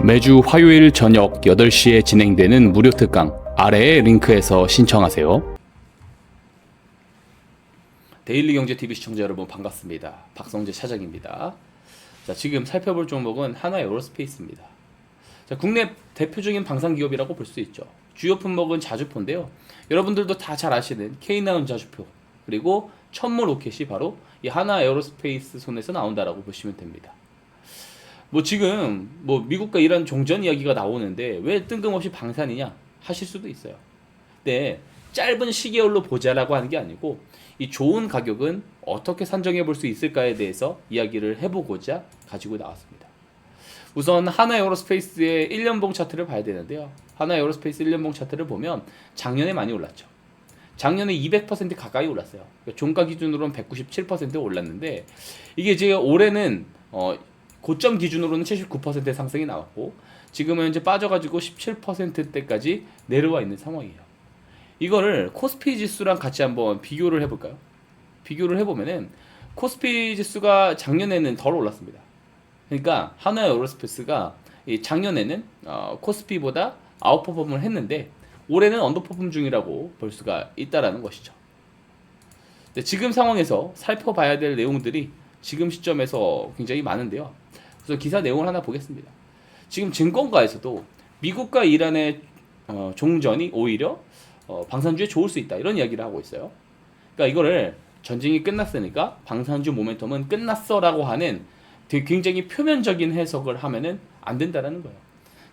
매주 화요일 저녁 8시에 진행되는 무료 특강 아래의 링크에서 신청하세요. 데일리경제TV 시청자 여러분 반갑습니다. 박성재 차장입니다. 자, 지금 살펴볼 종목은 하나에어로스페이스입니다. 자, 국내 대표적인 방산기업이라고 볼 수 있죠. 주요 품목은 자주포인데요. 여러분들도 다 잘 아시는 K나운 자주포 그리고 천무 로켓이 바로 이 하나에어로스페이스 손에서 나온다라고 보시면 됩니다. 지금 미국과 이란 종전 이야기가 나오는데 왜 뜬금없이 방산이냐 하실 수도 있어요. 근데 짧은 시계열로 보자라고 하는 게 아니고 이 좋은 가격은 어떻게 산정해 볼 수 있을까에 대해서 이야기를 해보고자 가지고 나왔습니다. 우선 하나에어로스페이스의 1년봉 차트를 봐야 되는데요. 하나에어로스페이스 1년봉 차트를 보면 작년에 많이 올랐죠. 작년에 200% 가까이 올랐어요. 그러니까 종가 기준으로는 197% 올랐는데 이게 이제 올해는 고점 기준으로는 79%의 상승이 나왔고 지금은 이제 빠져가지고 17%대까지 내려와 있는 상황이에요. 이거를 코스피 지수랑 같이 한번 비교를 해볼까요? 비교를 해보면은 코스피 지수가 작년에는 덜 올랐습니다. 그러니까 하나에어로스페이스가 작년에는 코스피보다 아웃퍼폼을 했는데 올해는 언더퍼폼 중이라고 볼 수가 있다라는 것이죠. 지금 상황에서 살펴봐야 될 내용들이 지금 시점에서 굉장히 많은데요. 그래서 기사 내용을 하나 보겠습니다. 지금 증권가에서도 미국과 이란의 종전이 오히려 방산주에 좋을 수 있다 이런 이야기를 하고 있어요. 그러니까 이거를 전쟁이 끝났으니까 방산주 모멘텀은 끝났어라고 하는 되게 굉장히 표면적인 해석을 하면은 안 된다라는 거예요.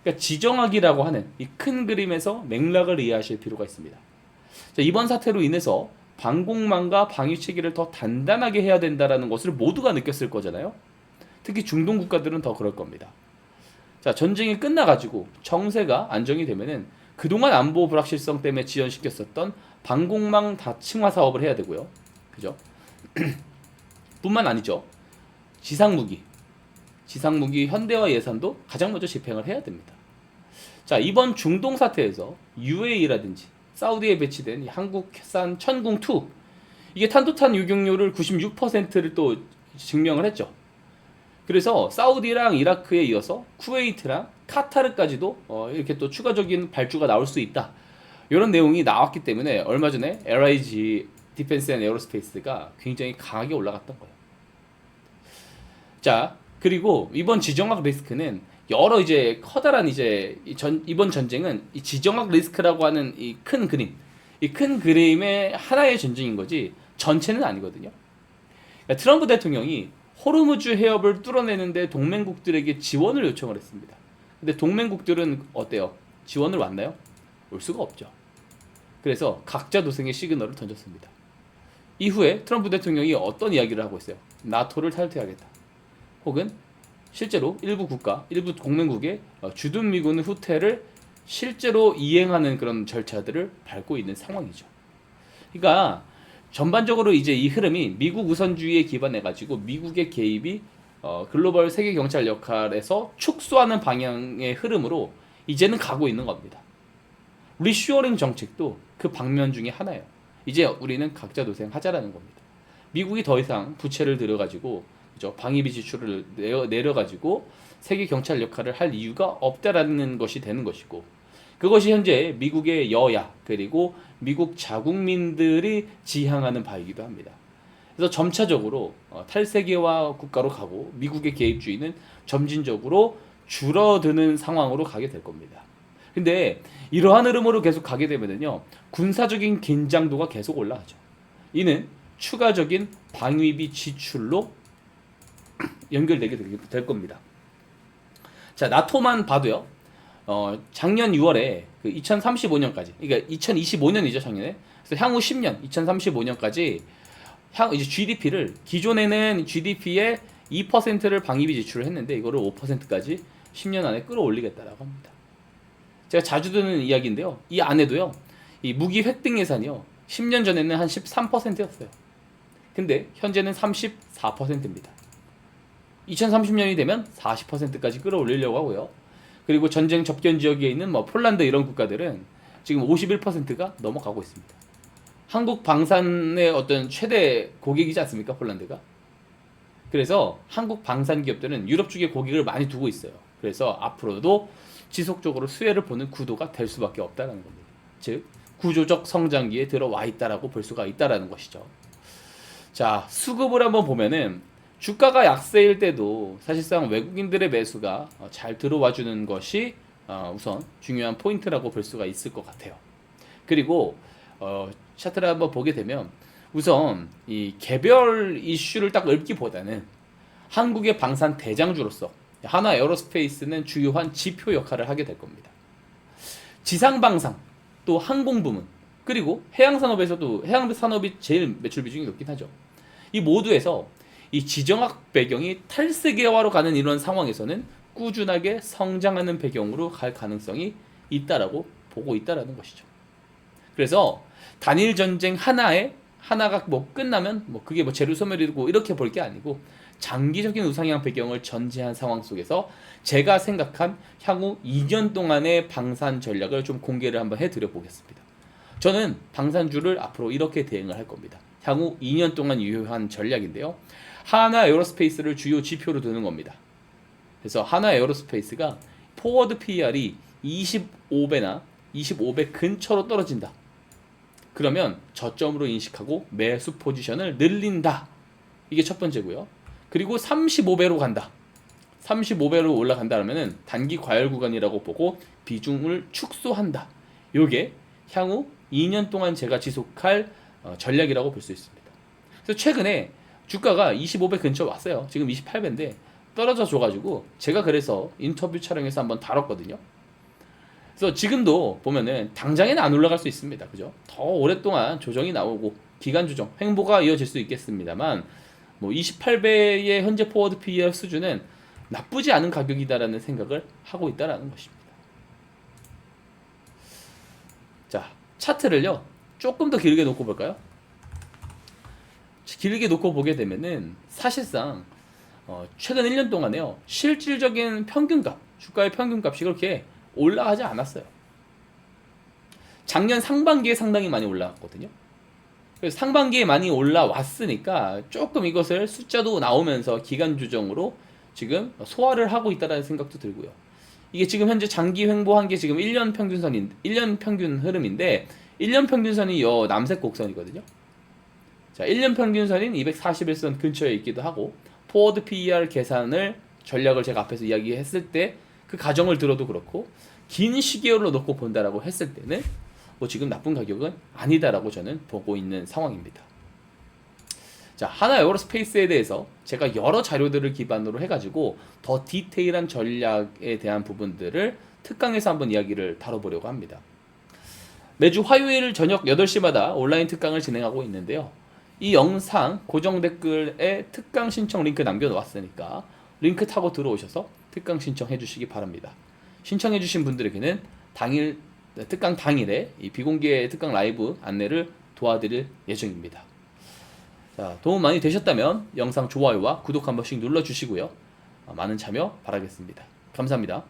그러니까 지정학이라고 하는 이 큰 그림에서 맥락을 이해하실 필요가 있습니다. 자, 이번 사태로 인해서 방공망과 방위 체계를 더 단단하게 해야 된다라는 것을 모두가 느꼈을 거잖아요. 특히 중동 국가들은 더 그럴 겁니다. 자, 전쟁이 끝나가지고 정세가 안정이 되면은 그동안 안보 불확실성 때문에 지연시켰었던 방공망 다층화 사업을 해야 되고요. 그죠? 뿐만 아니죠. 지상무기 현대화 예산도 가장 먼저 집행을 해야 됩니다. 자, 이번 중동 사태에서 UAE라든지 사우디에 배치된 한국산 천궁2 이게 탄도탄 유격률을 96%를 또 증명을 했죠. 그래서 사우디랑 이라크에 이어서 쿠웨이트랑 카타르까지도 이렇게 또 추가적인 발주가 나올 수 있다. 이런 내용이 나왔기 때문에 얼마 전에 LIG 디펜스 앤 에어로스페이스가 굉장히 강하게 올라갔던 거예요. 자, 그리고 이번 지정학 리스크는 여러 이제 커다란 이번 전쟁은 이 지정학 리스크라고 하는 이 큰 그림, 이 큰 그림의 하나의 전쟁인 거지 전체는 아니거든요. 그러니까 트럼프 대통령이 호르무즈 해협을 뚫어내는데 동맹국들에게 지원을 요청을 했습니다. 근데 동맹국들은 어때요? 지원을 왔나요? 올 수가 없죠. 그래서 각자 도생의 시그널을 던졌습니다. 이후에 트럼프 대통령이 어떤 이야기를 하고 있어요? 나토를 탈퇴하겠다. 혹은 실제로 일부 동맹국의 주둔 미군 후퇴를 실제로 이행하는 그런 절차들을 밟고 있는 상황이죠. 그러니까 전반적으로 이제 이 흐름이 미국 우선주의에 기반해가지고 미국의 개입이 글로벌 세계 경찰 역할에서 축소하는 방향의 흐름으로 이제는 가고 있는 겁니다. 리슈어링 정책도 그 방면 중에 하나예요. 이제 우리는 각자 도생하자라는 겁니다. 미국이 더 이상 부채를 들여가지고 방위비 지출을 내려가지고 세계 경찰 역할을 할 이유가 없다라는 것이 되는 것이고 그것이 현재 미국의 여야 그리고 미국 자국민들이 지향하는 바이기도 합니다. 그래서 점차적으로 탈세계화 국가로 가고 미국의 개입주의는 점진적으로 줄어드는 상황으로 가게 될 겁니다. 근데 이러한 흐름으로 계속 가게 되면요 군사적인 긴장도가 계속 올라가죠. 이는 추가적인 방위비 지출로 연결되게 될 겁니다. 자, 나토만 봐도요. 작년 6월에 그 2035년까지, 그러니까 2025년이죠, 작년에. 그래서 향후 10년, 2035년까지 이제 GDP를 기존에는 GDP의 2%를 방위비 지출을 했는데 이거를 5%까지 10년 안에 끌어올리겠다라고 합니다. 제가 자주 듣는 이야기인데요. 이 안에도요. 이 무기 획득 예산이요. 10년 전에는 한 13%였어요. 근데 현재는 34%입니다. 2030년이 되면 40%까지 끌어올리려고 하고요. 그리고 전쟁 접견 지역에 있는 폴란드 이런 국가들은 지금 51%가 넘어가고 있습니다. 한국 방산의 어떤 최대 고객이지 않습니까, 폴란드가? 그래서 한국 방산 기업들은 유럽 쪽에 고객을 많이 두고 있어요. 그래서 앞으로도 지속적으로 수혜를 보는 구도가 될 수밖에 없다는 겁니다. 즉 구조적 성장기에 들어와 있다라고 볼 수가 있다라는 것이죠. 자, 수급을 한번 보면은 주가가 약세일 때도 사실상 외국인들의 매수가 잘 들어와 주는 것이 우선 중요한 포인트라고 볼 수가 있을 것 같아요. 그리고 차트를 한번 보게 되면 우선 이 개별 이슈를 딱 읊기보다는 한국의 방산 대장주로서 하나 에어로스페이스는 주요한 지표 역할을 하게 될 겁니다. 지상방산, 또 항공부문, 그리고 해양산업에서도 해양산업이 제일 매출 비중이 높긴 하죠. 이 모두에서 이 지정학 배경이 탈세계화로 가는 이런 상황에서는 꾸준하게 성장하는 배경으로 갈 가능성이 있다라고 보고 있다라는 것이죠. 그래서 단일 전쟁 하나가 뭐 끝나면 뭐 그게 뭐 재료 소멸이고 이렇게 볼 게 아니고 장기적인 우상향 배경을 전제한 상황 속에서 제가 생각한 향후 2년 동안의 방산 전략을 좀 공개를 한번 해드려 보겠습니다. 저는 방산주를 앞으로 이렇게 대응을 할 겁니다. 향후 2년 동안 유효한 전략인데요. 하나 에어로스페이스를 주요 지표로 두는 겁니다. 그래서 하나 에어로스페이스가 포워드 PER이 25배나 25배 근처로 떨어진다. 그러면 저점으로 인식하고 매수 포지션을 늘린다. 이게 첫 번째고요. 그리고 35배로 간다. 35배로 올라간다 하면은 단기 과열 구간이라고 보고 비중을 축소한다. 요게 향후 2년 동안 제가 지속할 전략이라고 볼 수 있습니다. 그래서 최근에 주가가 25배 근처 왔어요. 지금 28배인데 떨어져 줘가지고 제가 그래서 인터뷰 촬영해서 한번 다뤘거든요. 그래서 지금도 보면은 당장에는 안 올라갈 수 있습니다. 그죠? 더 오랫동안 조정이 나오고 기간 조정, 횡보가 이어질 수 있겠습니다만 뭐 28배의 현재 포워드 PER 수준은 나쁘지 않은 가격이다라는 생각을 하고 있다라는 것입니다. 자, 차트를요. 조금 더 길게 놓고 볼까요? 길게 놓고 보게 되면은 사실상 최근 1년 동안에요. 실질적인 평균값, 주가의 평균값이 그렇게 올라가지 않았어요. 작년 상반기에 상당히 많이 올라왔거든요. 그래서 상반기에 많이 올라왔으니까 조금 이것을 숫자도 나오면서 기간 조정으로 지금 소화를 하고 있다는 생각도 들고요. 이게 지금 현재 장기 횡보한 게 지금 1년 평균 흐름인데 1년 평균선이 남색 곡선이거든요. 자, 1년 평균선인 241선 근처에 있기도 하고 포워드 PER 계산을 전략을 제가 앞에서 이야기했을 때 그 가정을 들어도 그렇고 긴 시계열로 놓고 본다라고 했을 때는 뭐 지금 나쁜 가격은 아니다라고 저는 보고 있는 상황입니다. 자, 하나 에어로스페이스에 대해서 제가 여러 자료들을 기반으로 해가지고 더 디테일한 전략에 대한 부분들을 특강에서 한번 이야기를 다뤄보려고 합니다. 매주 화요일 저녁 8시마다 온라인 특강을 진행하고 있는데요. 이 영상 고정 댓글에 특강 신청 링크 남겨놓았으니까 링크 타고 들어오셔서 특강 신청해 주시기 바랍니다. 신청해 주신 분들에게는 특강 당일에 이 비공개 특강 라이브 안내를 도와드릴 예정입니다. 자, 도움 많이 되셨다면 영상 좋아요와 구독 한 번씩 눌러주시고요. 많은 참여 바라겠습니다. 감사합니다.